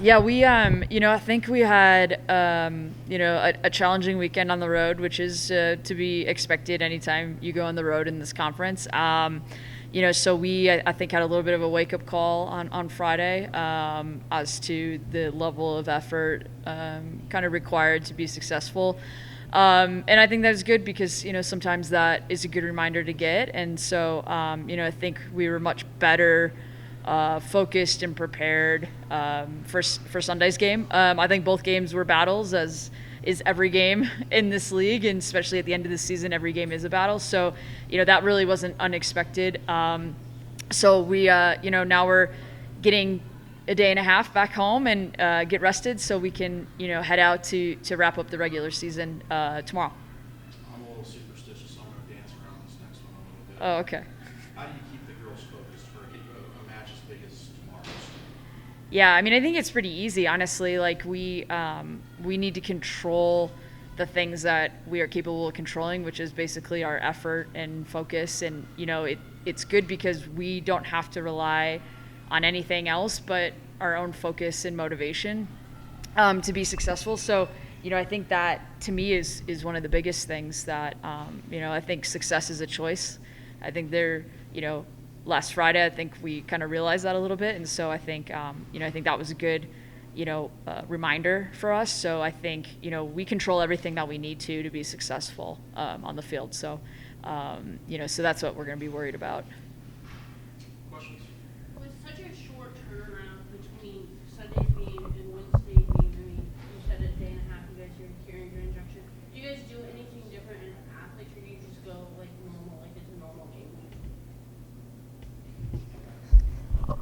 Yeah, we I think we had a challenging weekend on the road, which is to be expected anytime you go on the road in this conference. So I think had a little bit of a wake up call on Friday as to the level of effort kind of required to be successful. And I think that is good because sometimes that is a good reminder to get. And so I think we were much better focused and prepared for Sunday's game. I think both games were battles, as is every game in this league, and especially at the end of the season, every game is a battle. So, that really wasn't unexpected. So we, now we're getting a day and a half back home and get rested so we can, head out to wrap up the regular season tomorrow. I'm a little superstitious, so I'm going to dance around this next one a little bit. Oh, okay. How do you keep the girls focused for a match as big as tomorrow's? Yeah, I mean, I think it's pretty easy, honestly. Like we need to control the things that we are capable of controlling, which is basically our effort and focus. And it's good because we don't have to rely on anything else but our own focus and motivation to be successful. So I think that to me is one of the biggest things that I think success is a choice. I think last Friday, I think we kind of realized that a little bit. And so I think, I think that was a good, reminder for us. So I think, we control everything that we need to be successful on the field. So, so that's what we're going to be worried about. Questions? With such a short turnaround between Sunday's game and Wednesday's game, I mean, you said a day and a half you guys are carrying your injection. Do you guys do anything different in athletes, or do you just go like normal, like it's a normal game week?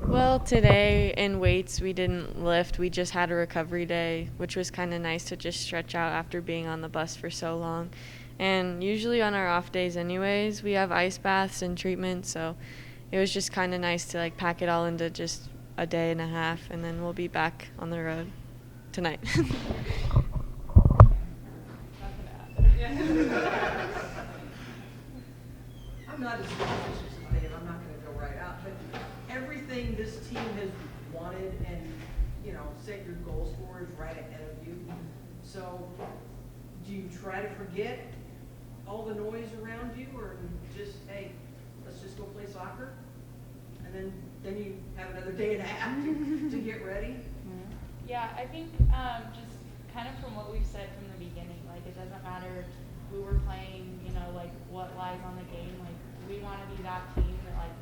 Well, today in weights we didn't lift. We just had a recovery day, which was kind of nice to just stretch out after being on the bus for so long. And usually on our off days anyways, we have ice baths and treatments, so it was just kind of nice to like pack it all into just a day and a half, and then we'll be back on the road tonight. I'm not as ambitious as Dave. I'm not going to go right out, but everything this team has wanted and set your goals for is right ahead of you. So, do you try to forget all the noise around you, or just let's just go play soccer, and then you have another day and a half to get ready? Yeah, I think just kind of from what we've said from the beginning, like it doesn't matter who we're playing, like what lies on the game. Like we want to be that team that like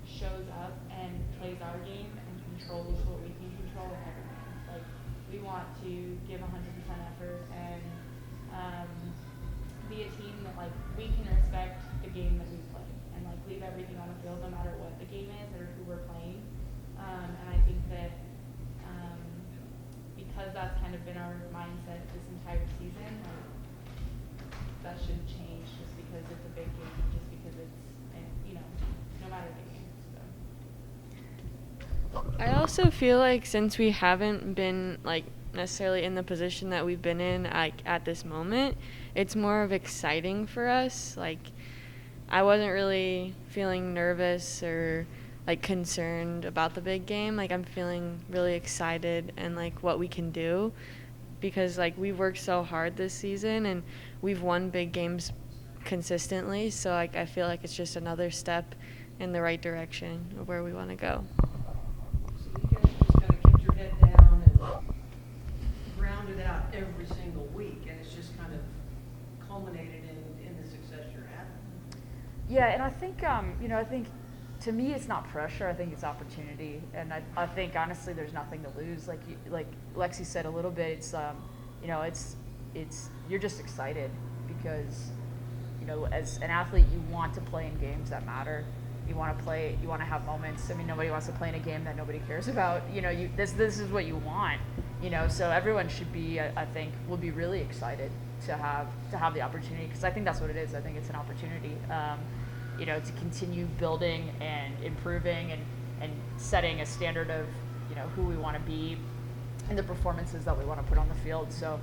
shows up and plays our game and controls what we can control in every game. Like we want to give 100% effort and be a team that like we can respect the game that we play and like leave everything on the field no matter what the game is or who we're playing. And I think that because that's kind of been our mindset this entire season, like, that shouldn't change just because it's a big game, just because it's no matter the game. So. I also feel like since we haven't been like necessarily in the position that we've been in like at this moment, it's more of exciting for us. Like I wasn't really feeling nervous or like concerned about the big game. Like I'm feeling really excited and like what we can do, because like we've worked so hard this season and we've won big games consistently. So like I feel like it's just another step in the right direction of where we want to go. So you guys just kind of kept your head down and grounded out every single week, and it's just kind of culminated in the success you're having. Yeah, and I think, I think to me it's not pressure. I think it's opportunity, and I think honestly there's nothing to lose. Like Lexi said a little bit, it's you're just excited because as an athlete you want to play in games that matter. You want to have moments. I mean, nobody wants to play in a game that nobody cares about. This is what you want. So everyone should be, I think, will be really excited to have the opportunity, because I think that's what it is. I think it's an opportunity, to continue building and improving and setting a standard of, who we want to be and the performances that we want to put on the field. So,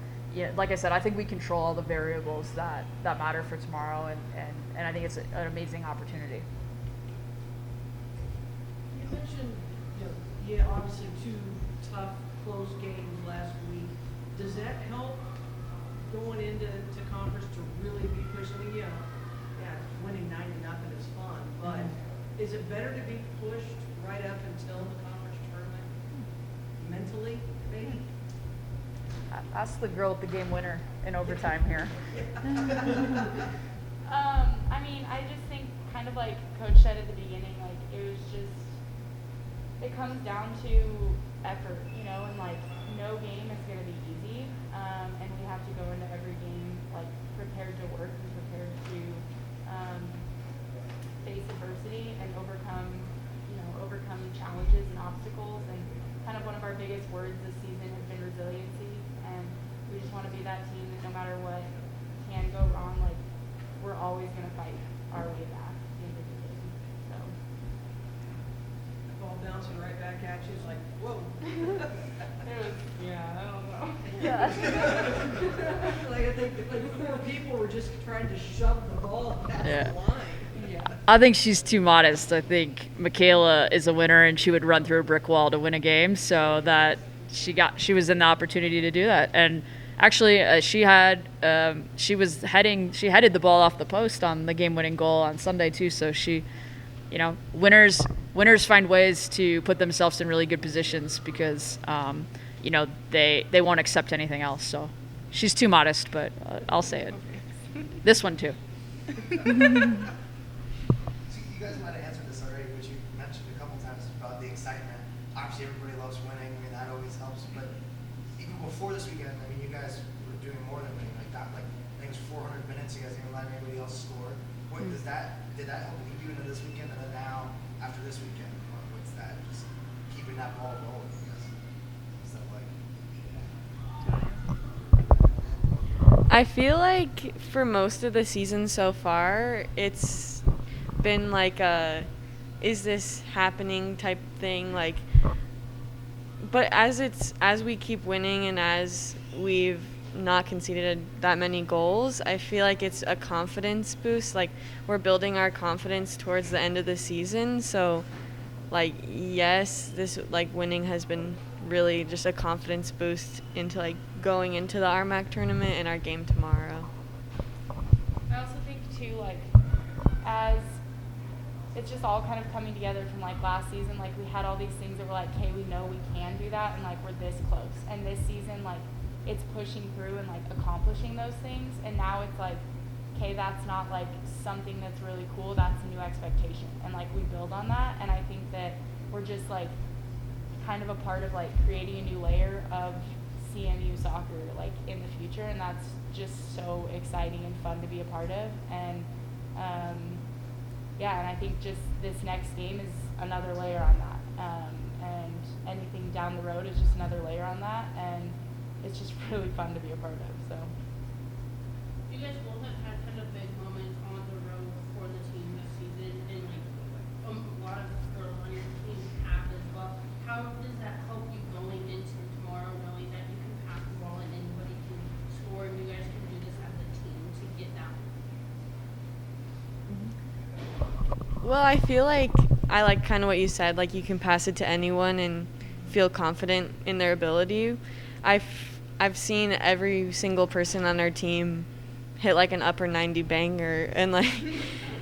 like I said, I think we control all the variables that matter for tomorrow, and I think it's an amazing opportunity. You mentioned, you had obviously two tough close games last week. Does that help going into conference to really be pushing? I mean, yeah, winning 90-0 is fun, but is it better to be pushed right up until the conference tournament mentally, maybe? Ask the girl with the game winner in overtime here. I mean, I just think kind of like Coach said at the beginning, like it comes down to effort, and like no game is going to be easy, and we have to go into every game like prepared to work and prepared to face adversity and overcome challenges and obstacles. And kind of one of our biggest words this season has been resiliency, and we just want to be that team that no matter what can go wrong, like we're always going to fight our way back at the end of the game. So. Ball bouncing right back at you, it's like, whoa. It was, I don't know. Like I think like 4 people were just trying to shove the ball past Yeah. the line. I think she's too modest. I think Michaela is a winner, and she would run through a brick wall to win a game. So that she was in the opportunity to do that. And actually, she headed the ball off the post on the game-winning goal on Sunday too. So she, winners find ways to put themselves in really good positions because they won't accept anything else. So she's too modest, but I'll say it. This one too. So you guys might have answered this already, but you mentioned a couple times about the excitement. Obviously, everybody loves winning. I mean, that always helps. But even before this weekend, I mean, you guys were doing more than winning. Like that, I think it was 400 minutes. You guys didn't let anybody else score. What did that help lead you into this weekend? And then now, after this weekend, what's that? Just keeping that ball rolling. I guess. What's that like? I feel like for most of the season so far, it's been like a is this happening type thing, like, but as we keep winning and as we've not conceded that many goals, I feel like it's a confidence boost. Like we're building our confidence towards the end of the season. So like, yes, this like winning has been really just a confidence boost into like going into the RMAC tournament and our game tomorrow. I also think too, like, as it's just all kind of coming together from like last season, like we had all these things that were like, hey, we know we can do that, and like we're this close. And this season, like, it's pushing through and like accomplishing those things. And now it's like, okay, that's not like something that's really cool, that's a new expectation. And like we build on that, and I think that we're just like kind of a part of like creating a new layer of CMU soccer like in the future, and that's just so exciting and fun to be a part of. And and I think just this next game is another layer on that, and anything down the road is just another layer on that, and it's just really fun to be a part of. So You guys both have had kind of big moments on the road for the team this season, and like a lot of girls on your team have as well. How does that help you going into tomorrow, knowing that you can pass the ball and anybody can score, and you guys can do this as a team to get that? Well, I feel like I like kind of what you said, like you can pass it to anyone and feel confident in their ability. I've seen every single person on our team hit like an upper 90 banger, and like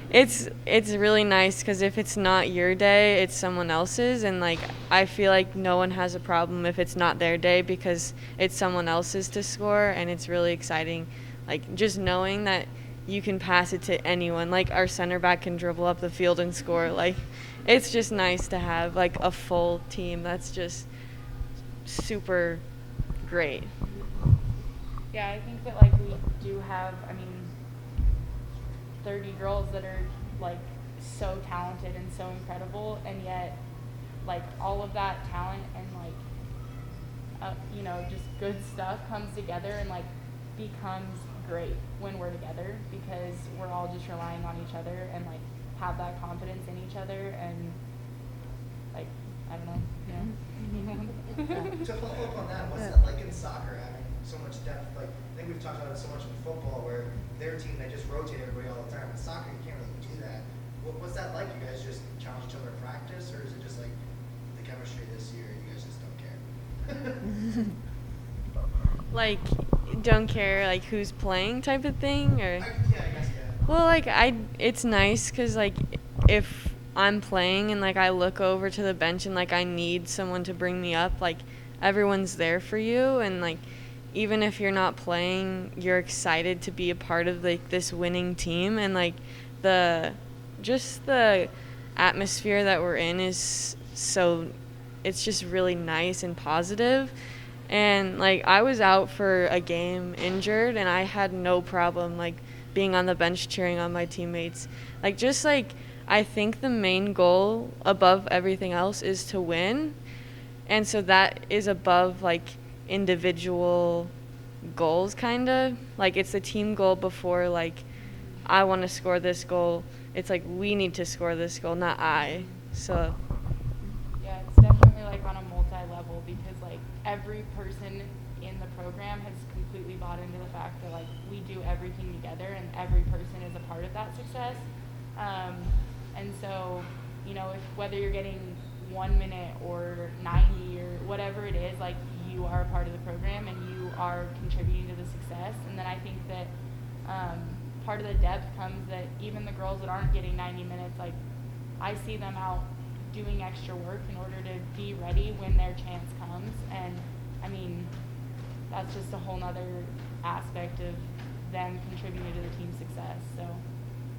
it's really nice because if it's not your day, it's someone else's, and like I feel like no one has a problem if it's not their day because it's someone else's to score, and it's really exciting, like just knowing that you can pass it to anyone. Like our center back can dribble up the field and score. Like it's just nice to have like a full team that's just super great. yeah, I think that like we do have, 30 girls that are like so talented and so incredible, and yet like all of that talent and like just good stuff comes together and like becomes great when we're together, because we're all just relying on each other and like have that confidence in each other, and like I don't know, To follow up on that, what's that like in soccer, having so much depth? Like, I think we've talked about it so much in football, where their team, they just rotate everybody all the time. In soccer, you can't really do that. What's that like? You guys just challenge each other in practice, or is it just like the chemistry this year, you guys just don't care? Like, don't care like who's playing type of thing, or? Yeah, I guess, yeah. Well, like it's nice because like if I'm playing and like I look over to the bench and like I need someone to bring me up, like everyone's there for you, and like even if you're not playing, you're excited to be a part of like this winning team, and like the atmosphere that we're in is so it's just really nice and positive. And like I was out for a game injured and I had no problem like being on the bench cheering on my teammates. Like just like I think the main goal above everything else is to win. And so that is above like individual goals kind of. Like it's a team goal before like I want to score this goal. It's like we need to score this goal, not I. So Yeah, it's definitely like on a multi-level because like every person in the program has completely bought into the fact that like we do everything together and every person is a part of that success. And so, you know, whether you're getting 1 minute or 90 or whatever it is, like you are a part of the program and you are contributing to the success. And then I think that part of the depth comes that even the girls that aren't getting 90 minutes, like I see them out doing extra work in order to be ready when their chance comes. And I mean, that's just a whole nother aspect of them contributing to the team's success. So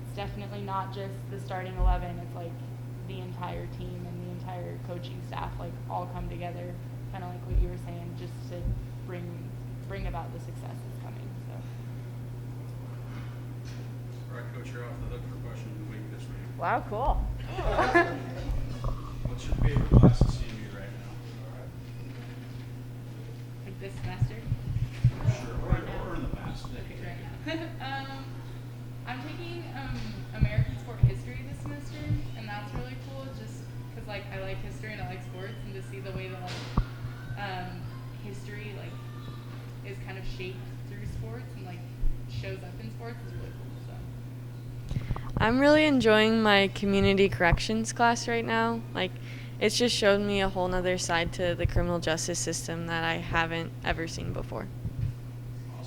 it's definitely not just the starting 11, it's like the entire team and the entire coaching staff like all come together, kind of like what you were saying, just to bring about the success that's coming. So All right, Coach, you're off the hook for question of the week this week. Wow, cool. What's your favorite class at CMU right now? like this semester. Sure, or in the past. Okay, right now. I'm taking American sport history this semester, and that's really cool. Just because like I like history and I like sports, and to see the way that like history like is kind of shaped through sports and like shows up in sports is really cool. So I'm really enjoying my community corrections class right now. Like, it's just showed me a whole nother side to the criminal justice system that I haven't ever seen before.